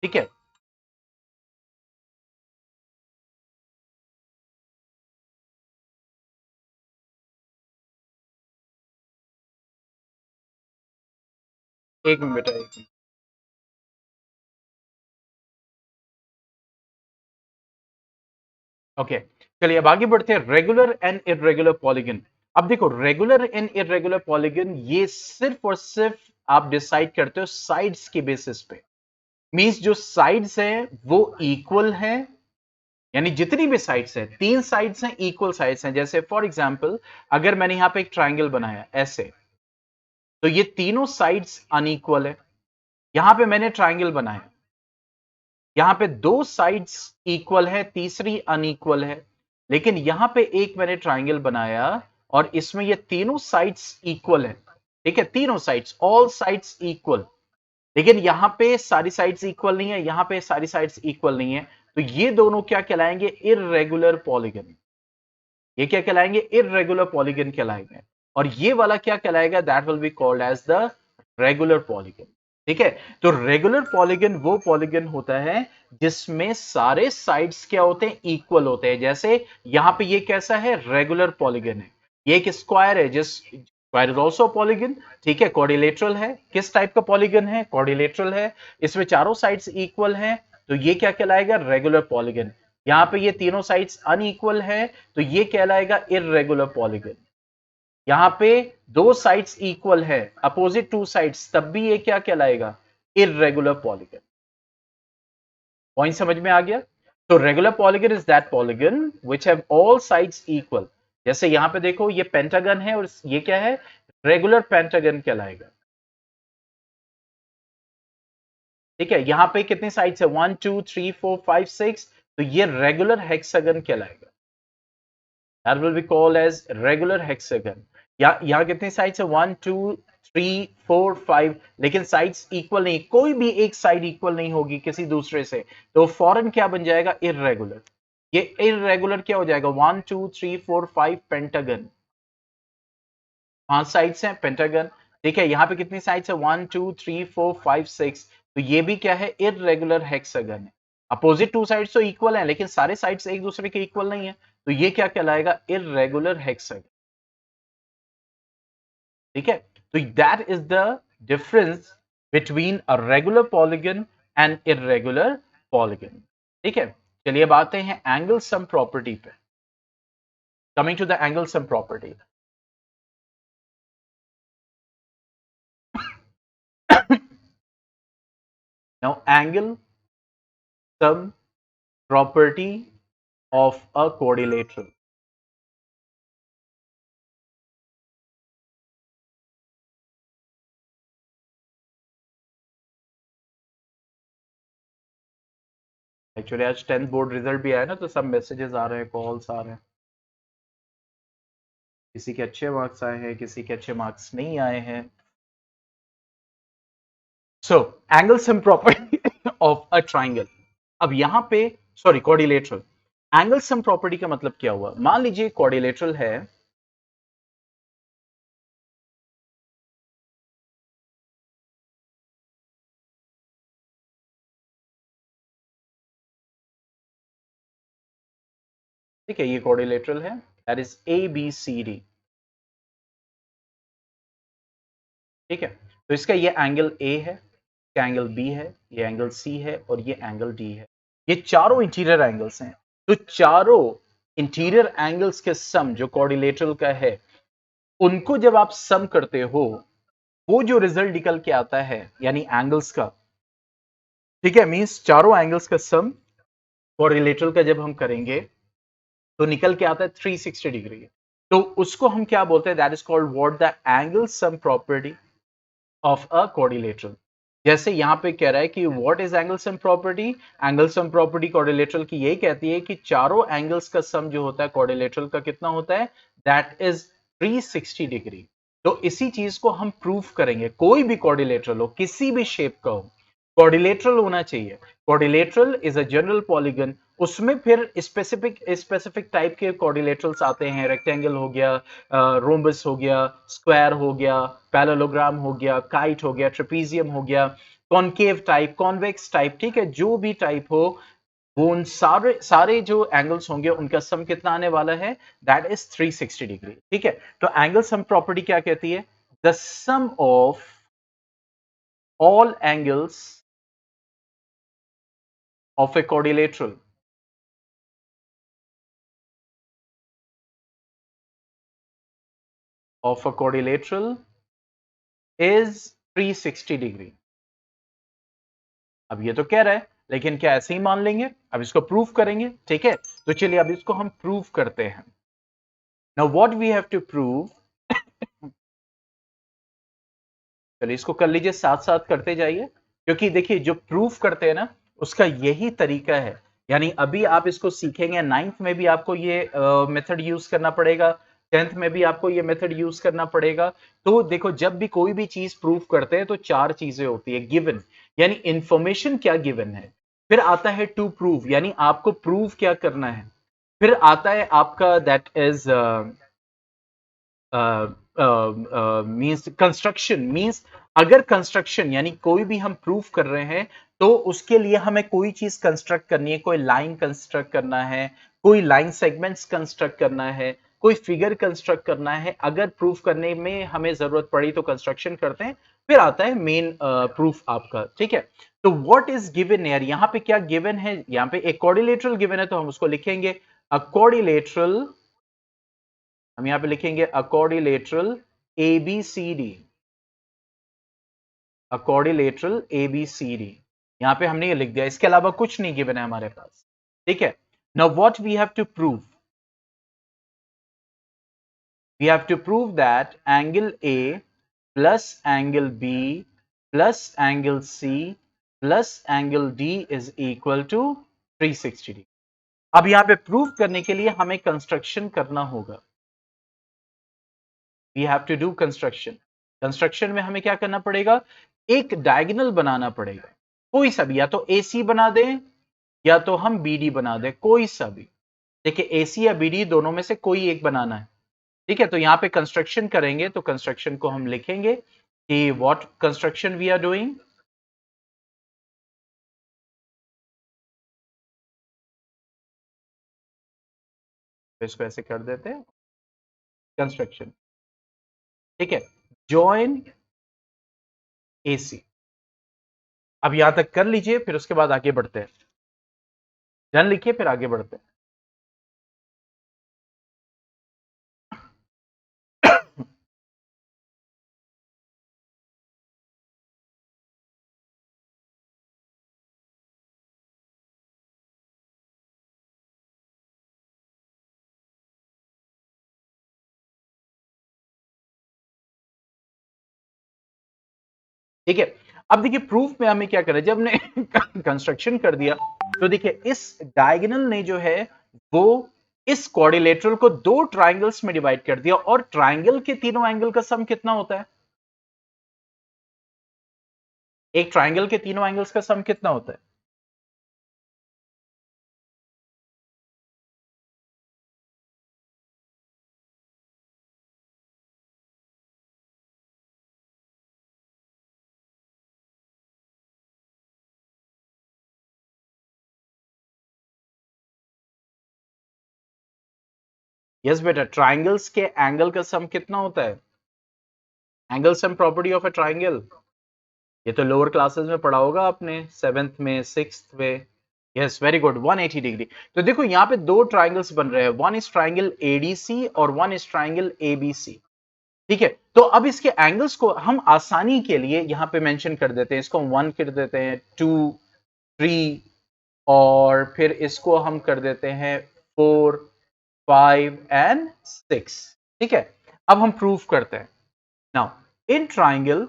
ठीक है, एक मिनट बेटा, एक मिनट। ओके, चलिए अब आगे बढ़ते हैं। Regular and irregular polygon. अब देखो, रेगुलर एंड इरेगुलर पॉलीगन ये सिर्फ और सिर्फ आप डिसाइड करते हो साइड्स के बेसिस पे। मींस जो साइड्स हैं वो इक्वल है, यानी जितनी भी साइड्स हैं, तीन साइड्स हैं, इक्वल साइड्स हैं। जैसे फॉर एग्जांपल, अगर मैंने यहां पे एक ट्रायंगल बनाया ऐसे, तो ये तीनों साइड्स अनइक्वल है। यहां पे मैंने ट्रायंगल बनाया, यहां पे दो साइड्स इक्वल है, तीसरी अनइक्वल है। लेकिन यहां पे एक मैंने ट्रायंगल बनाया और इसमें ये तीनों साइड्स इक्वल है। ठीक है, तीनों साइड्स, ऑल साइड्स इक्वल। लेकिन यहां पे सारी साइड्स इक्वल नहीं है, यहां पे सारी साइड्स इक्वल नहीं है, तो ये दोनों क्या कहलाएंगे? Irregular polygon. ये क्या कहलाएंगे? इररेगुलर पॉलीगन कहलाएंगे। और ये वाला क्या कहलाएगा? That will be called as the regular polygon. ठीक है, तो रेगुलर पॉलीगन वो पॉलीगन होता है जिसमें सारे साइड्स क्या होते हैं? इक्वल होते हैं। जैसे यहां पे ये कैसा है? रेगुलर पॉलीगन है। ये एक स्क्वायर है, जिस स्क्वायर इज ऑल्सो पॉलीगन। ठीक है, क्वाड्रिलेटरल है। किस टाइप का पॉलीगन है? क्वाड्रिलेटरल है। इसमें चारों साइड्स इक्वल हैं, तो ये क्या कहलाएगा? Regular polygon. यहां पे ये तीनों साइड्स अनइक्वल है, तो ये कहलाएगा इररेगुलर पॉलीगन। यहां पे दो साइड्स इक्वल है, अपोजिट टू साइड्स, तब भी ये क्या कहलाएगा? Irregular polygon. पॉइंट समझ में आ गया? तो regular polygon is that polygon which have all sides equal. जैसे यहां पे देखो, ये पेंटागन है और ये क्या है? रेगुलर पेंटागन कहलाएगा। ठीक है, यहां पे कितनी साइड्स है? 1 2 3 4 5 6, तो ये रेगुलर हेक्सागन कहलाएगा। That will be called as regular hexagon. यहाँ कितनी साइड्स है? 1 2 3 4 5, लेकिन साइड्स इक्वल नहीं, कोई भी एक साइड इक्वल नहीं होगी किसी दूसरे से, तो फॉरन क्या बन जाएगा? इररेगुलर। ये इररेगुलर क्या हो जाएगा? 1 2 3 4 5 पेंटागन। 5 साइड्स हैं, पेंटागन। ठीक है, यहाँ पे कितनी साइड्स है? 1 2 3 4 5 6, तो ये भी क्या है? इररेगुलर हेक्सागन है। अपोजिट टू साइड्स तो इक्वल है, लेकिन सारे साइड्स एक दूसरे के इक्वल नहीं है, तो ये क्या कहलाएगा? Irregular hexagon. ठीक है, तो that is the difference between a regular polygon and irregular polygon. ठीक है, चलिए अब आते हैं एंगल सम प्रॉपर्टी पे। Coming to the angle sum property. Now angle sum property of a quadrilateral। Actually आज 10th बोर्ड रिजल्ट भी आया ना, तो सब मैसेजेस आ रहे हैं, कॉल्स आ रहे हैं, किसी के अच्छे मार्क्स आए हैं, किसी के अच्छे मार्क्स नहीं आए हैं। So angle sum property of a triangle. अब यहां पे sorry quadrilateral, angle sum property का मतलब क्या हुआ? मान लीजिए क्वाड्रिलेटरल है, ठीक है, ये क्वाड्रिलेटरल है, that is A B C D. ठीक है, तो इसका ये एंगल ए है, इसका एंगल बी है, ये एंगल सी है और ये एंगल डी है। ये चारों इंटीरियर एंगल्स हैं। तो चारों इंटीरियर एंगल्स के सम जो क्वाड्रिलेटरल का है, उनको जब आप सम करते हो, वो जो रिजल्ट निकल के आता है यानी एंगल्स का, ठीक है, मींस चारों एंगल्स का सम क्वाड्रिलेटरल का जब हम करेंगे तो निकल के आता है 360 डिग्री। तो उसको हम क्या बोलते हैं? That is called what the angle sum property of a quadrilateral. जैसे यहां पे कह रहा है कि what is angle sum property, angle sum property quadrilateral की यही कहती है कि चारों एंगल्स का सम जो होता है क्वाड्रिलेटरल का कितना होता है, दैट इज 360 डिग्री। तो इसी चीज को हम प्रूफ करेंगे, कोई भी क्वाड्रिलेटरल हो, किसी भी शेप का हो, क्वाड्रिलेटरल होना चाहिए। Quadrilateral is a general polygon, उसमें फिर स्पेसिफिक स्पेसिफिक टाइप के क्वाड्रिलेटरल्स आते हैं, रेक्टेंगल हो गया, रोम्बस हो गया, स्क्वायर हो गया, पैरेललोग्राम हो गया, काइट हो गया, ट्रेपीजियम हो गया, कॉनकेव टाइप, कॉन्वेक्स टाइप, ठीक है, जो भी टाइप हो, वो उन सारे सारे जो एंगल्स होंगे उनका सम कितना आने वाला है, दैट इज 360 डिग्री। ठीक है, तो एंगल सम प्रॉपर्टी क्या कहती है? The sum of all angles of a quadrilateral is 360 degree. अब ये तो कह रहा है, लेकिन क्या ऐसे ही मान लेंगे? अब इसको प्रूफ करेंगे, ठीक है, तो चलिए अब इसको हम प्रूफ करते हैं। Now what we have to prove, चलिए इसको कर लीजिए, साथ साथ करते जाइए, क्योंकि देखिए जो प्रूफ करते हैं ना, उसका यही तरीका है। यानी अभी आप इसको सीखेंगे, 9th में भी आपको ये मेथड यूज करना पड़ेगा, 10th में भी आपको ये मेथड यूज करना पड़ेगा। तो देखो, जब भी कोई भी चीज प्रूफ करते हैं तो चार चीजें होती है। गिवन यानी इंफॉर्मेशन क्या गिवन है, फिर आता है टू प्रूव यानी आपको प्रूव क्या करना है, फिर आता है आपका that is means construction, means अगर कंस्ट्रक्शन यानी कोई भी हम प्रूफ कर रहे हैं तो उसके लिए हमें कोई चीज कंस्ट्रक्ट करनी है, कोई लाइन कंस्ट्रक्ट करना है, कोई लाइन सेगमेंट्स कंस्ट्रक्ट करना है, कोई फिगर कंस्ट्रक्ट करना है। अगर प्रूफ करने में हमें जरूरत पड़ी तो कंस्ट्रक्शन करते हैं, फिर आता है मेन प्रूफ आपका। ठीक है, तो व्हाट इज गिवन यार, यहाँ पे क्या गिवन है? यहाँ पे एक क्वाड्रिलेटरल गिवन है, तो हम उसको लिखेंगे अ क्वाड्रिलेटरल, हम यहां पे लिखेंगे अकॉर्डिलेटरल एबीसीडी, अकॉर्डिलेटरल एबीसीडी। यहां पे हमने ये लिख दिया, इसके अलावा कुछ नहीं गिवन है हमारे पास। ठीक है, now what we have to prove, we have to prove that angle A plus angle B plus angle C plus angle D is equal to 360 degree. अब यहां पे प्रूव करने के लिए हमें कंस्ट्रक्शन करना होगा, we have to do construction. Construction में हमें क्या करना पड़ेगा? एक डायगोनल बनाना पड़ेगा, कोई सा भी, या तो एसी बना दें या तो हम बीडी बना दें, कोई सा भी। देखिए एसी या बीडी दोनों में से कोई एक बनाना है। ठीक है, तो यहां पे कंस्ट्रक्शन करेंगे तो कंस्ट्रक्शन को हम लिखेंगे कि what construction we are doing. तो इसको ऐसे कर देते हैं, कंस्ट्रक्शन। ठीक है, जॉइन एसी। अब यहां तक कर लीजिए, फिर उसके बाद आगे बढ़ते हैं। डन लिखिए, फिर आगे बढ़ते हैं। ठीक है, अब देखिए प्रूफ में हमें क्या करना है, जब हमने कंस्ट्रक्शन कर दिया तो देखिए इस डायगोनल ने जो है वो इस क्वाड्रिलेटरल को दो ट्राइंगल्स में डिवाइड कर दिया, और ट्राइंगल के तीनों एंगल का सम कितना होता है? एक ट्राइंगल के तीनों एंगल्स का सम कितना होता है? यस बेटा, ट्राइंगल्स के एंगल का सम कितना होता है? Angle sum property of a triangle, ये तो लोअर क्लासेस में पढ़ा होगा आपने, सेवेंथ में, सिक्स्थ में। Yes, very good, 180 degree. तो देखो यहाँ पे दो ट्राइंगल्स बन रहे हैं, वन इज ट्राइंगल एडीसी और वन इज ट्राइंगल एबीसी। ठीक है, तो अब इसके एंगल्स को हम आसानी के लिए यहां पे मेंशन कर देते हैं, इसको हम 1 कर देते हैं, 2, 3, और फिर इसको हम कर देते हैं 4, 5 एंड 6। ठीक है, अब हम प्रूफ करते हैं। नाउ इन ट्राइंगल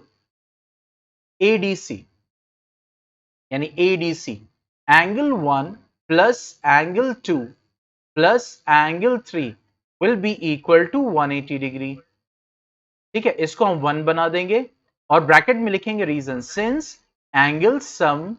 एडीसी, यानी ADC, angle 1 plus angle 2 plus angle 3 will be equal to 180 degree. ठीक है, इसको हम 1 बना देंगे और ब्रैकेट में लिखेंगे reason, since angle sum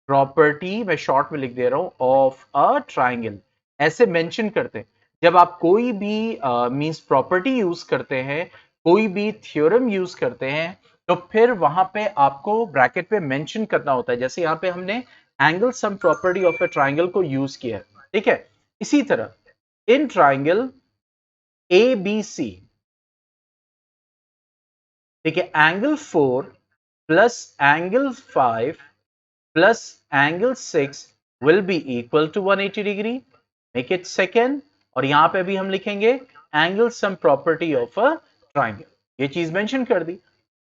property, मैं शॉर्ट में लिख दे रहा हूं, ऑफ अ ट्राइंगल। ऐसे मेंशन करते हैं जब आप कोई भी मींस प्रॉपर्टी यूज करते हैं, कोई भी थ्योरम यूज करते हैं, तो फिर वहां पे आपको ब्रैकेट पे मेंशन करना होता है। जैसे यहां पे हमने angle sum property of a triangle को यूज किया है। ठीक है, इसी तरह इन ट्राइंगल ए बी सी, ठीक है, angle 4 plus angle 5 plus angle 6 will be equal to 180 degree. Make it second, और यहां पे भी हम लिखेंगे angle sum property of a triangle, ये चीज मेंशन कर दी।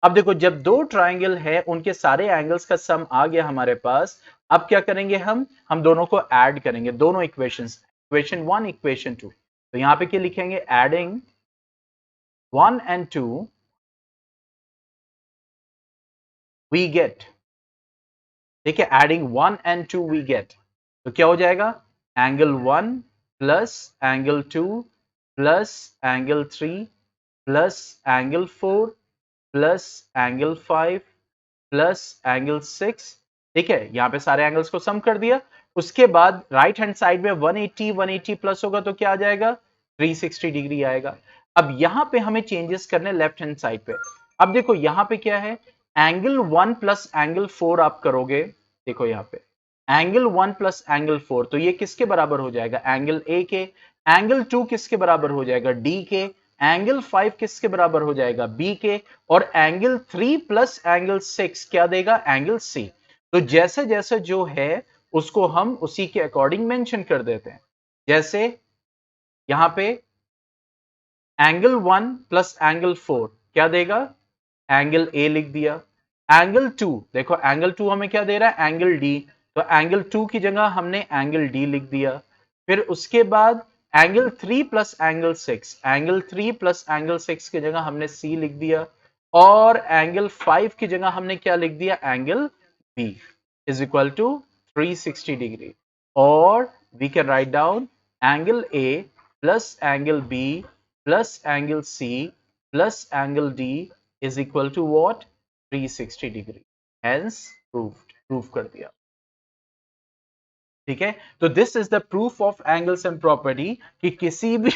अब देखो, जब दो ट्राइंगल है उनके सारे एंगल्स का सम आ गया हमारे पास, अब क्या करेंगे हम दोनों को ऐड करेंगे, दोनों इक्वेशंस, इक्वेशन 1 इक्वेशन 2। तो यहां पे क्या लिखेंगे, एडिंग 1 and 2 we get, ठीक है, एडिंग 1 and 2 we get, तो क्या हो जाएगा, angle 1 plus angle 2 plus angle 3 plus angle 4 plus angle 5 plus angle 6। ठीक है, यहां पे सारे एंगल्स को सम कर दिया। उसके बाद राइट हैंड साइड में 180 180 प्लस होगा तो क्या आ जाएगा, 360 डिग्री आएगा। अब यहां पे हमें चेंजेस करने लेफ्ट हैंड साइड पे। अब देखो यहां पे क्या है, एंगल 1 प्लस एंगल 4 आप करोगे, देखो यहां पे एंगल 1 प्लस एंगल 4, तो ये किसके बराबर हो जाएगा, एंगल ए के। एंगल 2 किसके बराबर हो जाएगा, डी के। एंगल 5 किसके बराबर हो जाएगा, बी के। और एंगल 3 प्लस एंगल 6 क्या देगा, एंगल सी। तो जैसे जैसे जो है उसको हम उसी के अकॉर्डिंग मेंशन कर देते हैं। जैसे यहां पे एंगल 1 प्लस एंगल 4 क्या देगा, एंगल ए लिख दिया। एंगल 2, देखो एंगल 2 हमें क्या दे रहा है, एंगल डी, तो एंगल 2 की जगह हमने एंगल डी लिख दिया। फिर उसके बाद angle 3 plus angle 6, angle 3 plus angle 6 की जगह हमने सी लिख दिया। और एंगल 5 की जगह हमने क्या लिख दिया, angle B is equal to 360 degree. और we can write down angle A plus angle B plus angle C plus angle D is equal to what, 360 degree, hence proved, proof कर दिया। ठीक है, तो this is the proof of angles and property कि किसी भी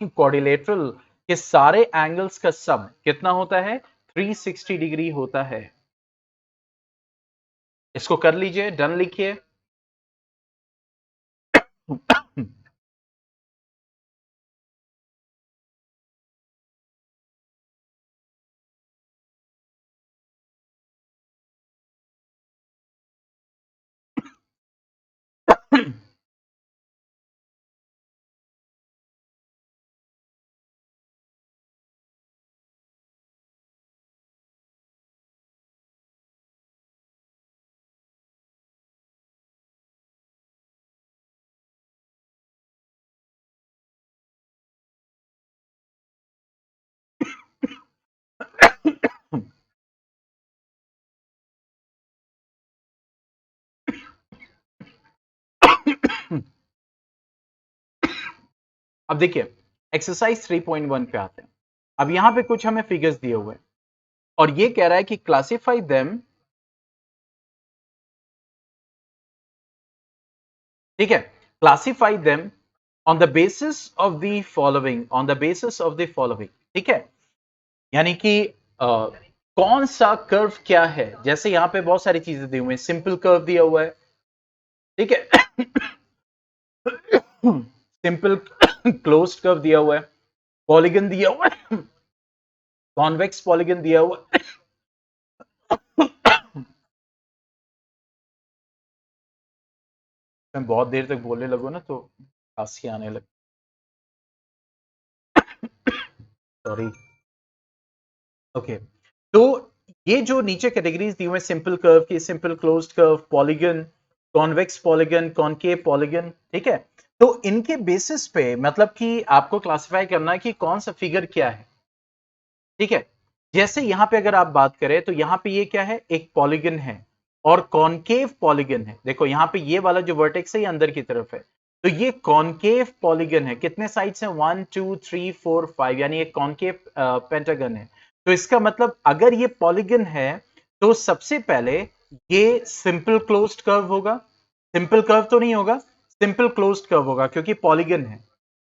quadrilateral के सारे एंगल्स का सम कितना होता है, 360 डिग्री होता है। इसको कर लीजिए, डन लिखिए। अब देखिए एक्सरसाइज 3.1 पे आते हैं। अब यहां पे कुछ हमें फिगर्स दिए हुए हैं और ये कह रहा है कि क्लासिफाई देम, ठीक है, classify them on the basis of the following, on the basis of the following, ठीक है, यानी कि कौन सा कर्व क्या है। जैसे यहां पे बहुत सारी चीजें दी हुई हैं, सिंपल कर्व दिया हुआ है, ठीक है, सिंपल क्लोज्ड कर्व दिया हुआ है, पॉलीगन दिया हुआ है, कॉन्वेक्स पॉलीगन दिया हुआ है। मैं बहुत देर तक बोलने लगूं ना तो खांसी आने लग, सॉरी। ओके, तो ये जो नीचे कैटेगरीज दी हुई, सिंपल कर्व की, simple closed curve, polygon, convex polygon, concave polygon, ठीक है, तो इनके बेसिस पे मतलब कि आपको क्लासिफाई करना है कि कौन सा फिगर क्या है, ठीक है। जैसे यहां पे अगर आप बात करें तो यहां पे ये क्या है, एक पॉलीगन है और कॉनकेव पॉलीगन है। देखो यहां पे ये वाला जो वर्टेक्स है ये अंदर की तरफ है, तो ये कॉनकेव पॉलीगन है। कितने साइड्स हैं, 1 2 3 4 5, यानी एक कॉनकेव पेंटागन है। तो इसका मतलब अगर ये पॉलीगन है तो सबसे पहले ये सिंपल क्लोज्ड कर्व होगा, सिंपल कर्व तो नहीं होगा, सिंपल क्लोज्ड कर्व होगा क्योंकि पॉलीगन है।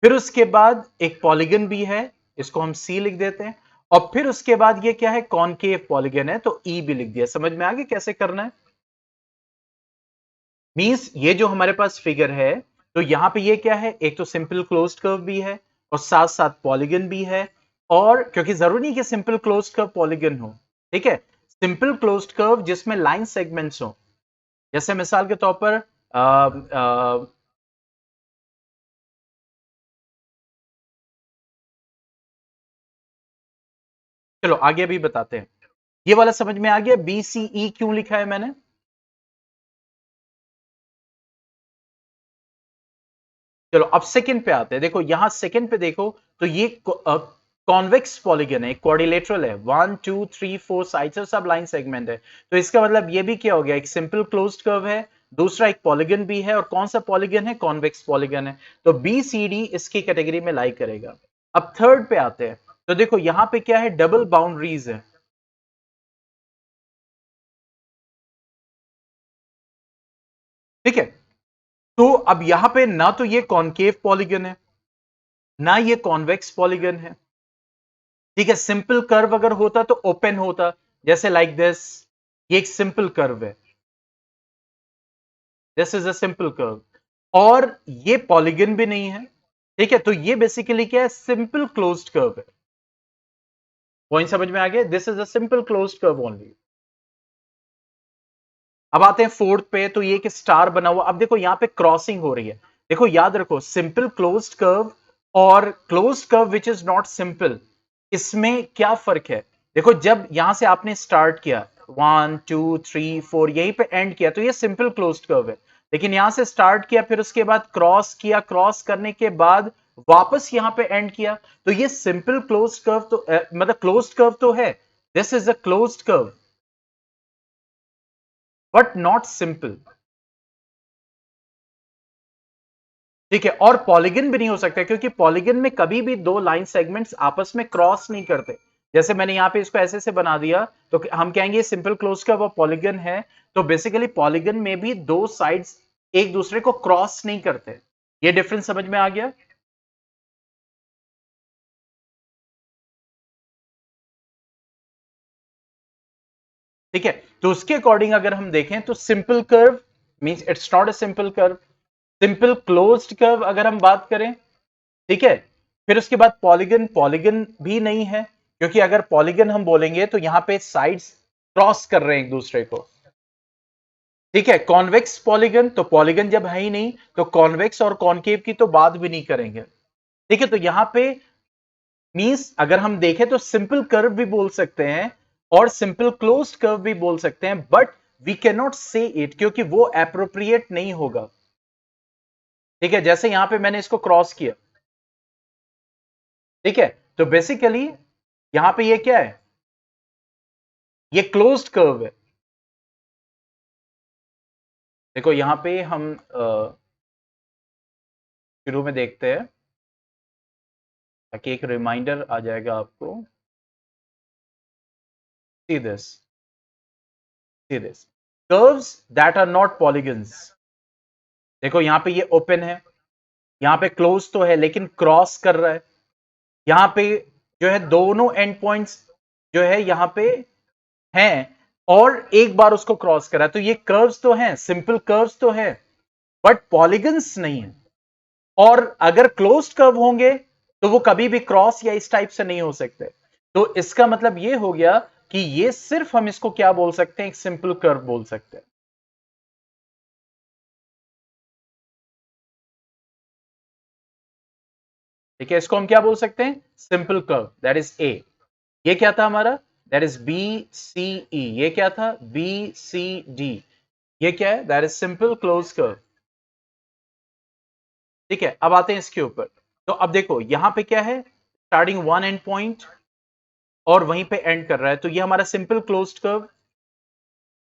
फिर उसके बाद एक पॉलीगन भी है, इसको हम सी लिख देते हैं, और फिर उसके बाद ये क्या है, कॉनकेव पॉलीगन है, तो ई भी लिख दिया। समझ में आ गया कैसे करना है। मींस ये जो हमारे पास फिगर है, तो यहां पे ये क्या है, एक तो सिंपल क्लोज्ड कर्व भी है और साथ साथ पॉलीगन भी है। और क्योंकि जरूरी नहीं कि सिंपल क्लोज्ड कर्व पॉलीगन हो, ठीक है, सिंपल क्लोज्ड कर्व जिसमें लाइन सेगमेंट्स हो, जैसे मिसाल के तौर पर चलो आगे भी बताते हैं। ये वाला समझ में आ गया, बी सी ई क्यों लिखा है मैंने। चलो अब सेकंड पे आते हैं। देखो यहां सेकंड पे देखो, तो ये कॉन्वेक्स पॉलीगन है, क्वाड्रिलेटरल है, 1 2 3 4 साइड से सब लाइन सेगमेंट है। तो इसका मतलब ये भी क्या हो गया, एक सिंपल क्लोज्ड कर्व है, दूसरा एक पॉलीगन भी है, और कौन सा पॉलीगन है, कॉन्वेक्स पॉलीगन है। तो बी सी डी इसकी कैटेगरी में लाई करेगा। अब थर्ड पे आते हैं, तो देखो यहां पे क्या है, डबल बाउंड्रीज है, ठीक है। तो अब यहां पे ना तो ये कॉनकेव पॉलीगन है, ना ये कॉन्वेक्स पॉलीगन है, ठीक है। सिंपल कर्व अगर होता तो ओपन होता, जैसे लाइक दिस, ये एक सिंपल कर्व है, this is a simple curve, और ये पॉलीगन भी नहीं है, ठीक है। तो ये बेसिकली क्या है, सिंपल क्लोज्ड कर्व है। पॉइंट समझ में आ गया, this is a simple closed curve only. अब आते हैं फोर्थ पे, तो ये एक स्टार बना हुआ। अब देखो यहां पे क्रॉसिंग हो रही है। देखो याद रखो, सिंपल क्लोज्ड कर्व और closed curve which is not simple, इसमें क्या फर्क है। देखो जब यहां से आपने स्टार्ट किया 1 2 3 4, यहीं पे एंड किया, तो ये सिंपल क्लोज्ड कर्व है। लेकिन यहां से स्टार्ट किया, फिर उसके बाद क्रॉस किया, क्रॉस करने के बाद वापस यहां पे एंड किया, तो ये सिंपल क्लोज्ड कर्व तो मतलब क्लोज्ड कर्व तो है, this is a closed curve but not simple, ठीक है। और पॉलीगन भी नहीं हो सकता क्योंकि पॉलीगन में कभी भी दो लाइन सेगमेंट्स आपस में क्रॉस नहीं करते। जैसे मैंने यहां पे इसको ऐसे से बना दिया, तो हम कहेंगे सिंपल क्लोज का वो पॉलीगन है। तो बेसिकली पॉलीगन में भी दो साइड्स एक दूसरे को क्रॉस नहीं करते। ये डिफरेंस समझ में आ गया, ठीक है। तो उसके अकॉर्डिंग अगर हम देखें तो simple curve means it's not a simple curve, simple closed curve अगर हम बात करें, ठीक है। फिर उसके बाद पॉलीगन, पॉलीगन भी नहीं है क्योंकि अगर पॉलीगन हम बोलेंगे तो यहां पे साइड्स क्रॉस कर रहे हैं एक दूसरे को, ठीक है। कॉन्वेक्स पॉलीगन, तो पॉलीगन जब है ही नहीं तो कॉन्वेक्स और कॉनकेव की तो बात भी नहीं करेंगे, ठीक है। तो यहां पे मींस अगर हम देखें तो सिंपल कर्व भी बोल सकते हैं और सिंपल क्लोज्ड कर्व भी बोल सकते हैं, बट वी कैन नॉट से इट क्योंकि वो एप्रोप्रिएट नहीं होगा, ठीक है। जैसे यहां पे मैंने इसको क्रॉस किया, ठीक है, तो बेसिकली यहां पे ये क्या है, ये क्लोज्ड कर्व है। देखो यहां पे हम शुरू में देखते हैं, ताकि एक रिमाइंडर आ जाएगा आपको। See this, see this, curves that are not polygons. देखो यहाँ पे ये ओपन है, यहाँ पे क्लोज तो है लेकिन क्रॉस कर रहा है। यहाँ पे जो है दोनों एंड पॉइंट्स जो है यहाँ पे हैं और एक बार उसको क्रॉस करा, तो ये कर्व्स तो हैं, सिंपल कर्व्स तो है, बट पॉलीगन्स नहीं है। और अगर क्लोज्ड कर्व होंगे तो वो कभी भी क्रॉस या इस टाइप से नहीं हो सकते। तो इसका मतलब ये हो गया कि ये सिर्फ हम इसको क्या बोल सकते हैं, एक सिंपल कर्व बोल सकते हैं। ठीक है, इसको हम क्या बोल सकते हैं, सिंपल कर्व, दैट इज ए। ये क्या था हमारा, दैट इज बी सी ई। ये क्या था, बी सी डी। ये क्या है, that is simple close curve. ठीक है, अब आते हैं इसके ऊपर। तो अब देखो यहां पे क्या है, स्टार्टिंग वन एंड पॉइंट और वहीं पे एंड कर रहा है, तो ये हमारा सिंपल क्लोज्ड कर्व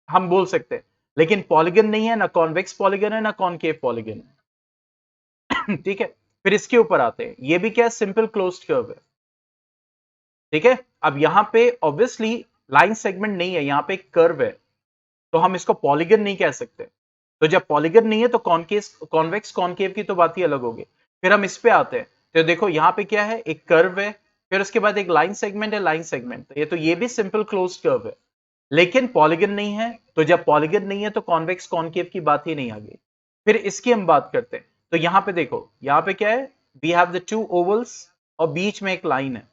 हम बोल सकते हैं। लेकिन पॉलीगन नहीं है, ना कॉन्वेक्स पॉलीगन है ना कॉनकेव पॉलीगन है। ठीक है, फिर इसके ऊपर आते हैं, ये भी क्या है, सिंपल क्लोज्ड कर्व है। ठीक है, अब यहां पे ऑब्वियसली लाइन सेगमेंट नहीं है, यहां पे एक कर्व है, तो हम इसको पॉलीगन नहीं कह सकते। तो जब पॉलीगन नहीं है तो कॉन्वेक्स कॉनकेव की तो बात ही अलग होगी। फिर हम इस पे आते हैं, तो देखो यहाँ पे क्या है, एक कर्व है, फिर उसके बाद एक लाइन सेगमेंट है, लाइन सेगमेंट, तो ये भी सिंपल क्लोज कर्व है, लेकिन पॉलीगन नहीं है। तो जब पॉलीगन नहीं है तो कॉन्वेक्स कॉनकेव की बात ही नहीं आ गई। फिर इसकी हम बात करते हैं, तो यहां पे देखो, यहां पे क्या है, we have the two ovals और बीच में एक लाइन है।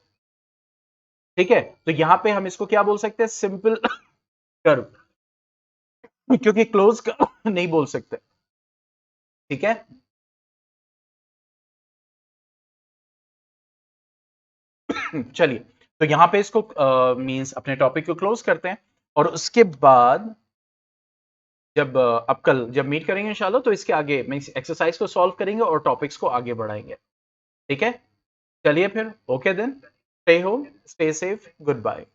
ठीक है, तो यहां पे हम इसको क्या बोल सकते हैं, सिंपल कर्व, क्योंकि क्लोज कर्व नहीं बोल सकते। ठीक है, चलिए, तो यहां पे इसको मींस अपने टॉपिक को क्लोज करते हैं, और उसके बाद जब अब कल जब मीट करेंगे इंशाल्लाह, तो इसके आगे मींस एक्सरसाइज को सॉल्व करेंगे और टॉपिक्स को आगे बढ़ाएंगे। ठीक है, चलिए फिर, okay then, stay home, stay safe, good bye.